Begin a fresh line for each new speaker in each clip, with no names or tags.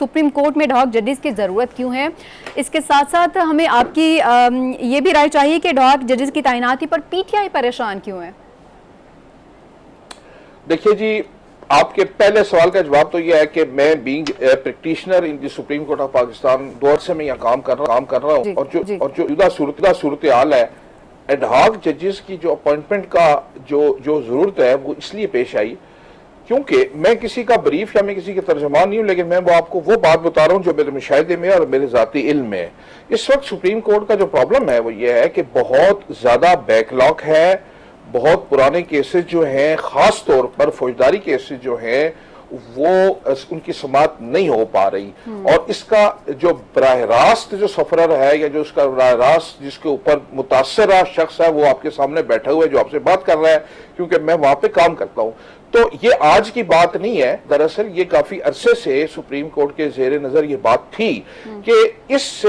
Supreme court میں add ججز کی ضرورت کیوں ہے؟ اس کے ساتھ ساتھ ہمیں آپ کی یہ بھی رائے چاہیے کہ ایڈ ججز کی تعیناتی پر پی ٹی آئی پریشان کیوں ہے؟
دیکھیے جی، آپ کے پہلے سوال کا جواب تو یہ ہے کہ میں being practitioner in the supreme court of Pakistan 2 عرصے میں یہاں کام کر رہا ہوں، اور جو موجودہ صورتحال ہے ایڈ ہاک ججز کی جو اپوائنٹمنٹ کا جو ضرورت ہے وہ اس لیے پیش آئی کیونکہ میں کسی کا بریف یا میں کسی کے ترجمان نہیں ہوں، لیکن میں آپ کو وہ بات بتا رہا ہوں جو میرے مشاہدے میں اور میرے ذاتی علم میں ہے۔ اس وقت سپریم کورٹ کا جو پرابلم ہے وہ یہ ہے کہ بہت زیادہ بیک لاگ ہے، بہت پرانے کیسز جو ہیں، خاص طور پر فوجداری کیسز جو ہیں وہ ان کی سماعت نہیں ہو پا رہی، اور اس کا جو براہ راست جو سفرر ہے یا جو اس کا براہ راست جس کے اوپر متاثرہ شخص ہے وہ آپ کے سامنے بیٹھا ہوا ہے جو آپ سے بات کر رہا ہے، کیونکہ میں وہاں پہ کام کرتا ہوں۔ تو یہ آج کی بات نہیں ہے، دراصل یہ کافی عرصے سے سپریم کورٹ کے زیر نظر یہ بات تھی کہ اس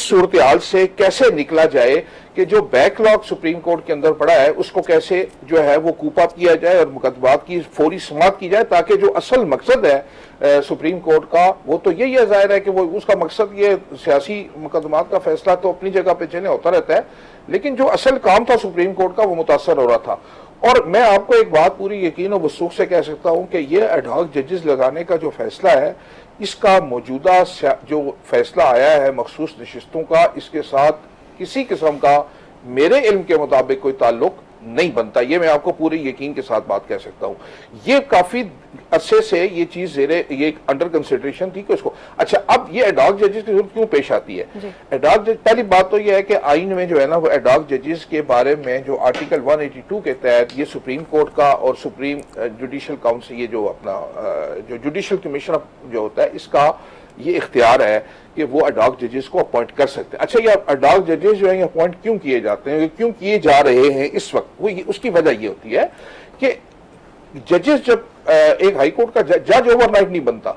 صورتحال سے کیسے نکلا جائے کہ جو بیک لاگ سپریم کورٹ کے اندر پڑا ہے اس کو کیسے جو ہے وہ کوپ اپ کیا جائے اور مقدمات کی فوری سماعت کی جائے، تاکہ جو اصل مقصد ہے سپریم کورٹ کا وہ تو یہی ہے، ظاہر ہے کہ وہ اس کا مقصد یہ سیاسی مقدمات کا فیصلہ تو اپنی جگہ پہ چلے ہوتا رہتا ہے، لیکن جو اصل کام تھا سپریم کورٹ کا وہ متاثر ہو رہا تھا۔ اور میں آپ کو ایک بات پوری یقین و وثوق سے کہہ سکتا ہوں کہ یہ ایڈ ہاک ججز لگانے کا جو فیصلہ ہے، اس کا موجودہ جو فیصلہ آیا ہے مخصوص نشستوں کا، اس کے ساتھ کسی قسم کا میرے علم کے مطابق کوئی تعلق نہیں بنتا۔ یہ میں آپ کو پوری یقین کے ساتھ بات کہہ سکتا ہوں۔ یہ کافی عرصے سے یہ چیز یہ انڈر کنسیڈریشن تھی کہ اس کو اچھا اب یہ ایڈ ہاک ججز کی ضرورت کیوں پیش آتی ہے؟ ایڈ ہاک جج، پہلی بات تو یہ ہے کہ آئین میں جو ہے نا وہ ایڈ ہاک ججز کے بارے میں جو آرٹیکل 182 کے تحت یہ سپریم کورٹ کا اور سپریم جوڈیشل کاؤنسل، یہ جو اپنا جو جوڈیشل کمیشن جو ہوتا ہے، اس کا یہ اختیار ہے کہ وہ ایڈ ہاک ججز کو اپوائنٹ کر سکتے ہیں۔ اچھا یہ ایڈ ہاک ججز جو ہیں اپوائنٹ کیوں کیے جاتے ہیں، کیوں کیے جا رہے ہیں اس وقت، وہ اس کی وجہ یہ ہوتی ہے کہ ججز جب ایک ہائی کورٹ کا جج اوور نائٹ نہیں بنتا،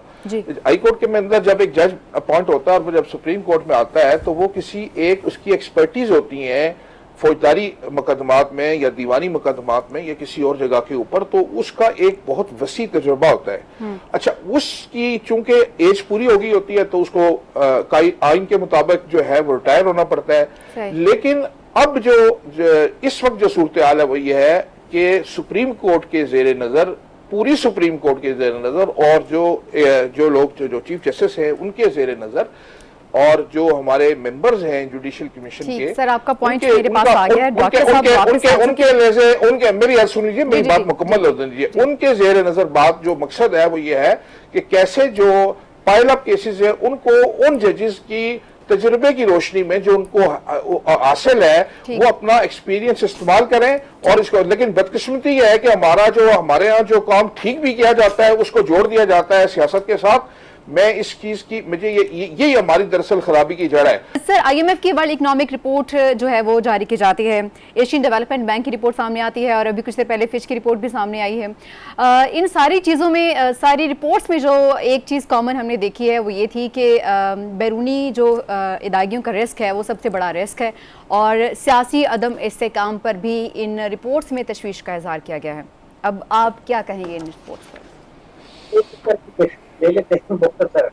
ہائی کورٹ کے اندر جب ایک جج اپوائنٹ ہوتا ہے اور وہ جب سپریم کورٹ میں آتا ہے تو وہ کسی ایک اس کی ایکسپرٹیز ہوتی ہیں فوجداری مقدمات میں یا دیوانی مقدمات میں یا کسی اور جگہ کے اوپر، تو اس کا ایک بہت وسیع تجربہ ہوتا ہے۔ اچھا اس کی چونکہ ایج پوری ہو گئی ہوتی ہے تو اس کو آئین کے مطابق جو ہے وہ ریٹائر ہونا پڑتا ہے، لیکن اب جو اس وقت جو صورتحال ہے وہ یہ ہے کہ سپریم کورٹ کے زیر نظر، پوری سپریم کورٹ کے زیر نظر، اور جو لوگ جو چیف جسٹس ہیں ان کے زیر نظر، اور جو ہمارے ممبرز ہیں جوڈیشل کمیشن کے،
سر آپ کا پوائنٹ میرے پاس آ گیا ہے ڈاکٹر صاحب،
میری بات سن لیجیے، میری بات مکمل ہو دیجیے۔ ان کے زیر نظر بات جو مقصد ہے وہ یہ ہے کہ کیسے جو پائل اپ کیسز ہیں ان کو ان ججز کی تجربے کی روشنی میں جو ان کو حاصل ہے وہ اپنا ایکسپیرینس استعمال کریں، اور اس کو، لیکن بدقسمتی یہ ہے کہ ہمارے ہاں جو کام ٹھیک بھی کیا جاتا ہے اس کو جوڑ دیا جاتا ہے سیاست کے ساتھ۔ میں اس چیز کی مجھے یہی ہماری دراصل خرابی کی جڑ ہے۔
سر آئی ایم ایف کی ورلڈ اکنامک رپورٹ جو ہے وہ جاری کی جاتی ہے، ایشین ڈیولپمنٹ بینک کی رپورٹ سامنے آتی ہے، اور ابھی کچھ دیر پہلے فچ کی رپورٹ بھی سامنے آئی ہے۔ ان ساری چیزوں میں، ساری رپورٹس میں جو ایک چیز کامن ہم نے دیکھی ہے وہ یہ تھی کہ بیرونی جو ادائیگیوں کا رسک ہے وہ سب سے بڑا رسک ہے، اور سیاسی عدم استحکام پر بھی ان رپورٹس میں تشویش کا اظہار کیا گیا ہے۔ اب آپ کیا کہیں گے ان رپورٹس پر؟
مختصر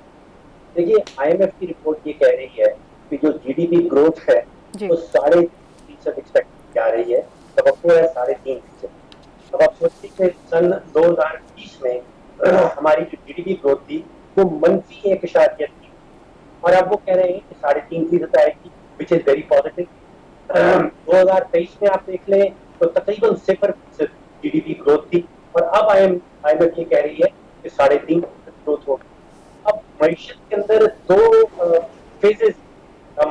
دیکھیے، آئی ایم ایف کی رپورٹ یہ کہہ رہی ہے کہ جو جی ڈی پی گروتھ ہے وہ 3.5% ایکسپیکٹ جا رہی ہے، توقع ہے 3.5%۔ اب آپ سوچیے کہ سن 2020 میں ہماری جو جی ڈی پی گروتھ تھی وہ -1.1 تھی، اور اب وہ کہہ رہے ہیں کہ 3.5% آئے گی، وچ از ویری پازیٹیو۔ 2023 میں آپ دیکھ لیں تو تقریباً 0% جی ڈی پی گروتھ تھی، اور اب آئی ایم ایف یہ کہہ رہی ہے کہ 3.5% گروتھ ہوگی۔ اب معیشت کے اندر 2 فیزز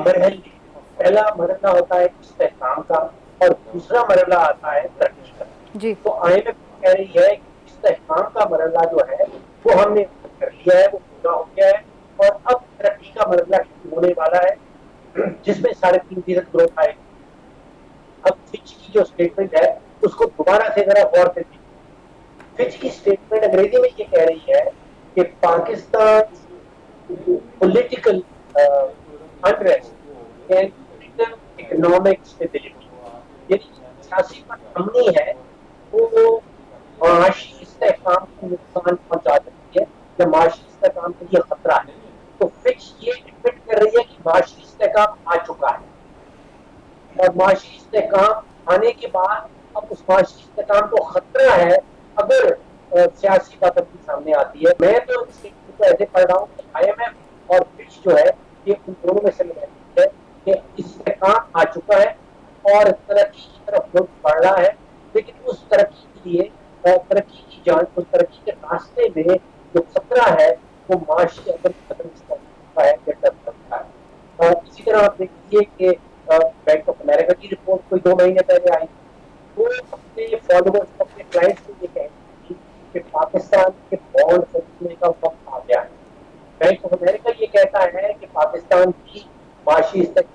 مرحلے، پہلا مرحلہ ہوتا ہے استحکام کا اور دوسرا مرحلہ آتا ہے ترقی کا۔ تو آئی ایم ایف کہہ رہی ہے کہ استحکام کا مرحلہ جو ہے وہ ہم نے کر لیا ہے، وہ پورا ہو گیا ہے، اور اب ترقی کا مرحلہ شروع ہونے والا ہے جس میں 3.5% گروتھ آئے گی۔ اب فچ کی جو اسٹیٹمنٹ ہے اس کو دوبارہ سے ذرا غور سے دیکھیں۔ فچ کی اسٹیٹمنٹ انگریزی میں یہ کہہ رہی ہے کہ Pakistan political unrest and economic stability, یعنی سیاسی امنی ہے وہ معاشی استحکام کو نقصان پہنچا سکتی ہے یا معاشی استحکام کے لیے خطرہ ہے۔ تو فچ یہ ایڈمٹ کر رہی ہے کہ معاشی استحکام آ چکا ہے، اور معاشی استحکام آنے کے بعد اب اس معاشی استحکام کو خطرہ ہے اگر سیاسی بات اپنی سامنے آتی ہے. میں تو اس کو ایسے پڑھ رہا ہوں کہ آئی ایم ایف اور فچ جو ہے یہ ان دونوں میں سے ہے کہ استحکام آ چکا ہے اور ترقی کی طرف ملک بڑھ رہا ہے، لیکن اس ترقی کے لیے ترقی کی جان اس ترقی کے راستے میں جو خطرہ ہے وہ معاشی عدم قدم کا ہے یا ڈر سکتا ہے. اسی طرح آپ دیکھیے کہ بینک آف امریکہ کی رپورٹ کوئی 2 مہینے پہلے آئی، وہ اپنے فالوورز کو اپنے کلائنٹس کو یہ کہتی تھی کہ پاکستان کے بانڈ خریدنے کا وقت آ گیا ہے. بینک آف امریکہ یہ کہتا ہے کہ پاکستان کی معاشی استحکام